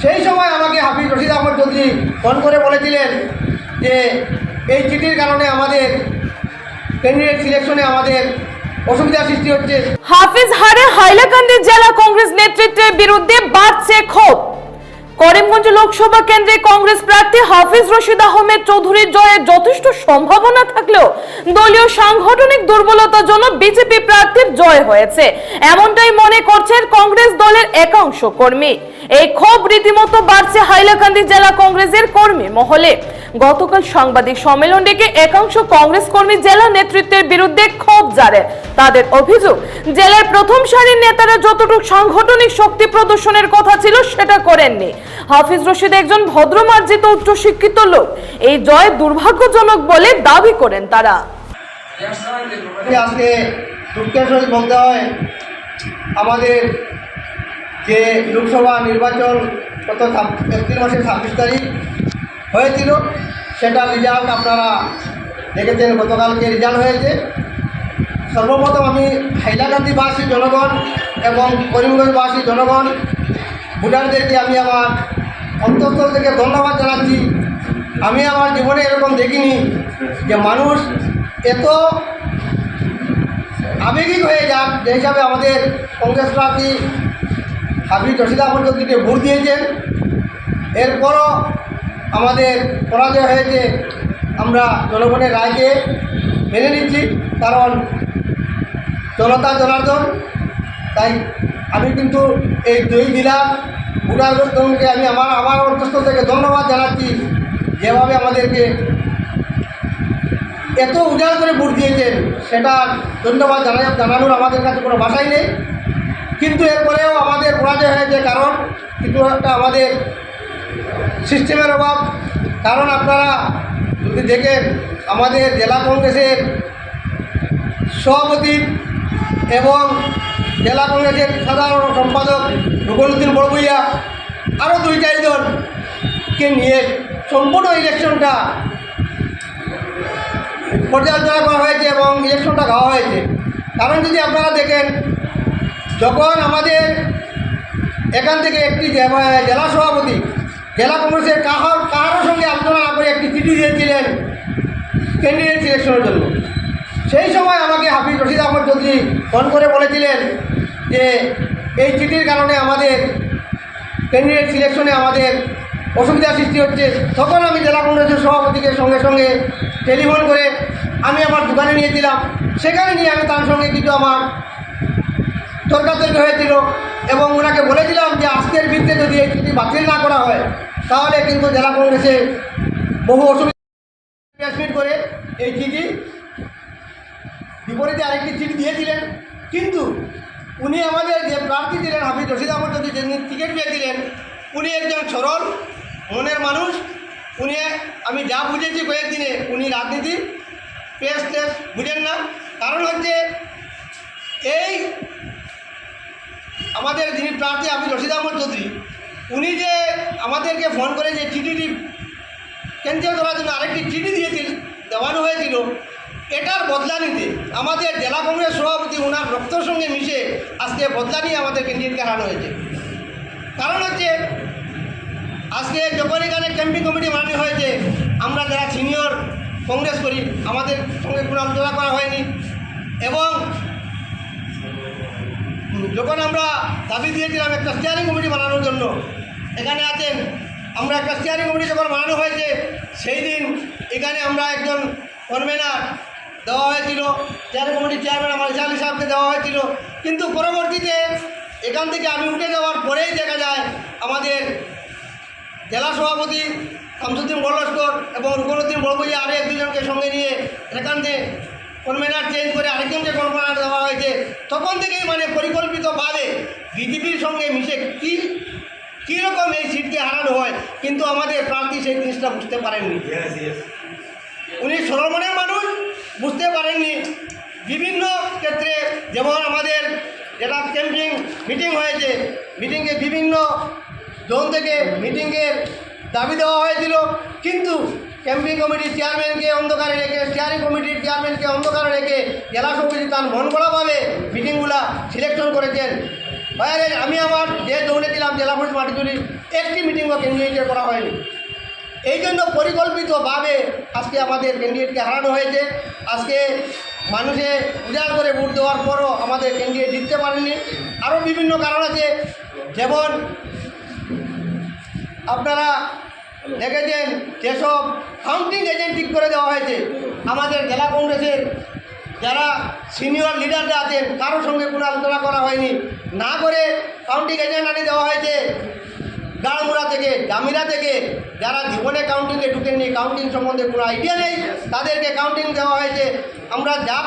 সেই সময় আমাকে হাফিজ রশিদ আহমদ চৌধুরী ফোন করে বলেছিলেন যে এই চিঠির কারণে আমাদের ক্যান্ডিডেট সিলেকশনে আমাদের অসুবিধা সৃষ্টি হচ্ছে। হাফিজ হারে হাইলাকান্দি জেলা কংগ্রেস নেতৃত্বের বিরুদ্ধে বাড়ছে ক্ষোভ। করিমগঞ্জ লোকসভা কেন্দ্রে কংগ্রেস প্রার্থী হাফিজ রশিদ আহমেদ চৌধুরীর জয়ের যথেষ্ট সম্ভাবনা থাকলেও দলীয় সাংগঠনিক দুর্বলতার জন্য বিজেপি প্রার্থীর জয় হয়েছে, এমনটাই মনে করছেন কংগ্রেস দলের একাংশ কর্মী। এই ক্ষোভ রীতিমতো বাড়ছে হাইলাকান্দি জেলা কংগ্রেসের কর্মী মহলে। গতকাল সাংবাদিক সম্মেলন ডেকে একাংশ কংগ্রেস কর্মী জেলা নেতৃত্বের বিরুদ্ধে ক্ষোভ জানান। তাদের অভিযোগ, জেলার প্রথম সারির নেতারা যতটুকু সাংগঠনিক শক্তি প্রদর্শনের কথা ছিল সেটা করেননি। হাফিজ রশিদ একজন ভদ্রমার্জিত উচ্চশিক্ষিত লোক, এই জয় দুর্ভাগ্যজনক বলে দাবি করেন তারা। আজকে দুঃখের সহিত বলতে হয়, আমাদের যে লোকসভা নির্বাচন গত এপ্রিল মাসের 26 তারিখ হয়েছিল, সেটা রেজাল্ট আপনারা দেখেছেন। গতকালকে রেজাল্ট হয়েছে। সর্বপ্রথম আমি হাইলাকান্দিবাসী জনগণ এবং করিমগঞ্জবাসী জনগণ ভোটারদেরকে আমি আমার অন্তঃস্থল থেকে ধন্যবাদ জানাচ্ছি। আমি আমার জীবনে এরকম দেখিনি যে মানুষ এত আবেগিক হয়ে যাক, যে হিসাবে আমাদের কংগ্রেস প্রার্থী হাফিজ রশিদ আহমদ চৌধুরীকে ভোট দিয়েছেন। এরপরও আমাদের পরাজয় হয়েছে। আমরা জনগণের রায়কে মেনে নিচ্ছি, কারণ জনতা জনার্দন। তাই আমি কিন্তু এই 2 জেলার ভোটারগণকে আমি আমার অন্তঃস্থল থেকে ধন্যবাদ জানাচ্ছি, যেভাবে আমাদেরকে এত উজাড় করে ভোট দিয়েছেন, সেটা ধন্যবাদ জানানোর আমাদের কাছে কোনো ভাষাই নেই। কিন্তু এরপরেও আমাদের পরাজয় হয়েছে, কারণ কিন্তু একটা আমাদের সিস্টেমের অভাব। কারণ আপনারা যদি দেখেন, আমাদের জেলা কংগ্রেসের সভাপতি এবং জেলা কংগ্রেসের সাধারণ সম্পাদক রুকনুদ্দিন বড়ভূঁইয়া আরও 2-4 জনকে নিয়ে সম্পূর্ণ ইলেকশনটা পর্যালোচনা করা হয়েছে এবং ইলেকশনটা গাওয়া হয়েছে। কারণ যদি আপনারা দেখেন, যখন আমাদের এখান থেকে একটি জেলা সভাপতি জেলা কংগ্রেসের কারোর সঙ্গে আলোচনা না করে একটি চিঠি দিয়েছিলেন ক্যান্ডিডেট সিলেকশনের জন্য, সেই সময় আমাকে হাফিজ রশিদ আহমদ চৌধুরী ফোন করে বলেছিলেন যে এই চিঠির কারণে আমাদের ক্যান্ডিডেট সিলেকশনে আমাদের অসুবিধা সৃষ্টি হচ্ছে। তখন আমি জেলা কংগ্রেসের সভাপতিকে সঙ্গে সঙ্গে টেলিফোন করে আমি আমার দোকানে নিয়েছিলাম। সেখানে নিয়ে আমি তার সঙ্গে কিছু আমার তর্কাতর্কি হয়েছিল এবং ওনাকে বলেছিলাম যে আজকের ভিত্তিতে যদি এই চিঠি বাতিল না করা হয়, তাহলে কিন্তু জেলা কংগ্রেসে বহু অসুবিধা করে এই চিঠি বিপরীতে আরেকটি চিঠি দিয়েছিলেন। কিন্তু উনি আমাদের যে প্রার্থী ছিলেন হাফিজ রশিদ আহমদ চৌধুরী, যিনি টিকিট পেয়েছিলেন, উনি একজন সরল মনের মানুষ। উনি, আমি যা বুঝেছি কয়েকদিনে, উনি রাজনীতি পেশ বুঝেন না। কারণ হচ্ছে এই আমাদের যিনি প্রার্থী হাফিজ রশিদ আহমদ চৌধুরী, উনি যে আমাদেরকে ফোন করে যে চিঠিটি ক্যান্সেল করার জন্য আরেকটি চিঠি দেওয়ানো হয়েছিল, এটার বদলা নিতে আমাদের জেলা কংগ্রেস সভাপতি ওনার রক্তর সঙ্গে মিশে আজকে বদলা নিয়ে আমাদের ক্যান্ডিডেটকে হারানো হয়েছে। কারণ হচ্ছে আজকে যখন এখানে ক্যাম্পিং কমিটি বানানো হয়েছে, আমরা যারা সিনিয়র কংগ্রেস করি, আমাদের সঙ্গে কোনো আলোচনা করা হয়নি। এবং যখন আমরা দাবি দিয়েছিলাম একটা স্টিয়ারিং কমিটি বানানোর জন্য, এখানে আছেন, আমরা একটা স্টিয়ারিং কমিটি যখন বানানো হয়েছে, সেই দিন এখানে আমরা একজন কনভেনার দেওয়া হয়েছিল, স্টিয়ারিং কমিটির চেয়ারম্যান আমার ইসা আলী সাহেবকে দেওয়া হয়েছিল। কিন্তু পরবর্তীতে এখান থেকে আমি উঠে যাওয়ার পরেই দেখা যায় আমাদের জেলা সভাপতি শামসুদ্দিন বড়লস্কর এবং রুকনুদ্দিন বড়ভূঁইয়া আরও 1-2 জনকে সঙ্গে নিয়ে এখানে কনভেনার চেঞ্জ করে আরেকজনকে কনভেনার দেওয়া হয়েছে। তখন থেকেই মানে পরিকল্পিতভাবে বিজেপির সঙ্গে মিশে কীরকম এই সিটকে হারানো হয়, কিন্তু আমাদের প্রার্থী সেই জিনিসটা বুঝতে পারেননি। উনি সরলমনের মানুষ, বুঝতে পারেননি। বিভিন্ন ক্ষেত্রে, যেমন আমাদের যেটা ক্যাম্পিং মিটিং হয়েছে, মিটিংয়ে বিভিন্ন জোন থেকে মিটিংয়ের দাবি দেওয়া হয়েছিল, কিন্তু ক্যাম্পিং কমিটির চেয়ারম্যানকে অন্ধকারে রেখে, স্টিয়ারিং কমিটির চেয়ারম্যানকে অন্ধকারে রেখে জেলা সভাপতি তার মন গড়াভাবে মিটিংগুলা সিলেকশন করেছেন। বাইরে আমি আমার যে জোনে ছিলাম জেলা পরিষদ মাটিজুরি, একটি মিটিংও ক্যান্ডিডেটের করা হয়নি। এই জন্য পরিকল্পিতভাবে আজকে আমাদের ক্যান্ডিডেটকে হারানো হয়েছে। আজকে মানুষে উজাড় করে ভোট দেওয়ার পরও আমাদের ক্যান্ডিডেট জিততে পারেনি। আরও বিভিন্ন কারণ আছে, যেমন আপনারা দেখেছেন যেসব কাউন্টিং এজেন্ট ঠিক করে দেওয়া হয়েছে, আমাদের জেলা কংগ্রেসের যারা সিনিয়র লিডাররা আছেন কারোর সঙ্গে কোনো আলোচনা করা হয়নি, না করে কাউন্টিং এজেন্ট আনিয়ে দেওয়া হয়েছে গাড়মুড়া থেকে, জামিরা থেকে, যারা জীবনে কাউন্টিংয়ে ঢুকেননি, কাউন্টিং সম্বন্ধে কোনো আইডিয়া নেই, তাদেরকে কাউন্টিং দেওয়া হয়েছে। আমরা যা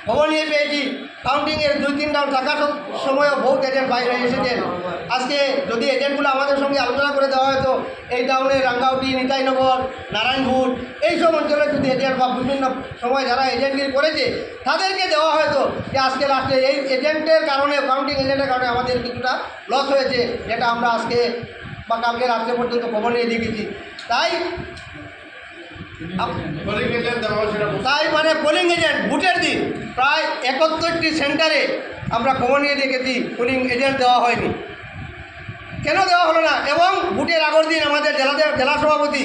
খবর নিয়ে পেয়েছি, কাউন্টিংয়ের 2-3 রাউন্ড থাকার সময়ও বহুত এজেন্ট বাইরে এসেছেন। আজকে যদি এজেন্টগুলো আমাদের সঙ্গে আলোচনা করে দেওয়া হয়তো, এই টাউনে রাঙ্গাউটি, নিতাইনগর, নারায়ণপুর এইসব অঞ্চলে যদি এজেন্ট বা বিভিন্ন সময় যারা এজেন্টগিরি করেছে তাদেরকে দেওয়া হয়তো, যে আজকে লাস্টে এই এজেন্টের কারণে, কাউন্টিং এজেন্টের কারণে আমাদের কিছুটা লস হয়েছে, যেটা আমরা আজকে বা কালকে রাত্রে পর্যন্ত খবর নিয়ে দেখেছি। তাই মানে পোলিং এজেন্ট ভোটের দিন প্রায় 71টি সেন্টারে আমরা খবর নিয়ে দেখেছি পোলিং এজেন্ট দেওয়া হয়নি। কেন দেওয়া হলো না? এবং ভোটের আগের দিন আমাদের জেলা সভাপতি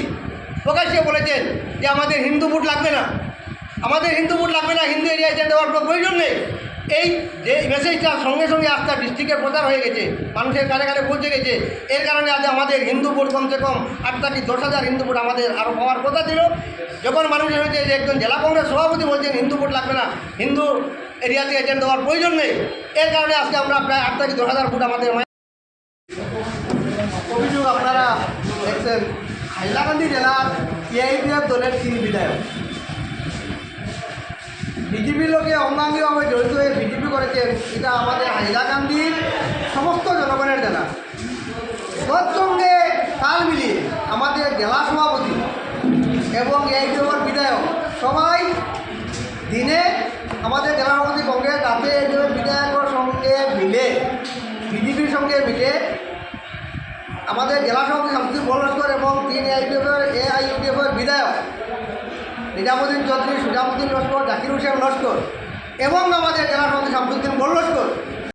প্রকাশ্যে বলেছেন যে আমাদের হিন্দু ভোট লাগবে না, আমাদের হিন্দু ভোট লাগবে না, হিন্দু এরিয়া এজেন্ট দেওয়ার কোনো প্রয়োজন নেই। এই যে মেসেজটা সঙ্গে সঙ্গে আজকে ডিস্ট্রিক্টের প্রচার হয়ে গেছে, মানুষের কানে কানে পৌঁছে গেছে, এর কারণে আজ আমাদের হিন্দু ভোট কমসে কম 8 থেকে 10,000 হিন্দু ভোট আমাদের আরও পাওয়ার কথা ছিল। যখন মানুষের হয়েছে যে একজন জেলা কংগ্রেস সভাপতি বলছেন হিন্দু ভোট লাগবে না, হিন্দু এরিয়াতে এজেন্ট দেওয়ার প্রয়োজন নেই, এর কারণে আজকে আমরা প্রায় 8 থেকে 10,000 ভোট আমাদের অভিযোগ আপনারা দেখছেন। হাইলাকান্দি জেলার এআইপিএফ দলের 3 বিধায়ক বিজেপির লোকে অঙ্গাঙ্গিভাবে জড়িত হয়ে বিজেপি করেছেন। এটা আমাদের হাইলাকান্দির সমস্ত জনগণের জানা। তৎসঙ্গে তাল মিলিয়ে আমাদের জেলা সভাপতি এবং এআইপিএফের বিধায়ক সবাই দিনে আমাদের জেলা সভাপতি কংগ্রেস রাতে বিধায়কের সঙ্গে মিলে, বিজেপির সঙ্গে মিলে আমাদের জেলা সভাপতি শামসুদ্দিন লস্কর এবং 3 এআইইউডিএফের বিধায়ক নিজামুদ্দিন চৌধুরী, সুজামুদ্দিন লস্কর, জাকির হোসেন লস্কর এবং আমাদের জেলা সভাপতি শামসুদ্দিন লস্কর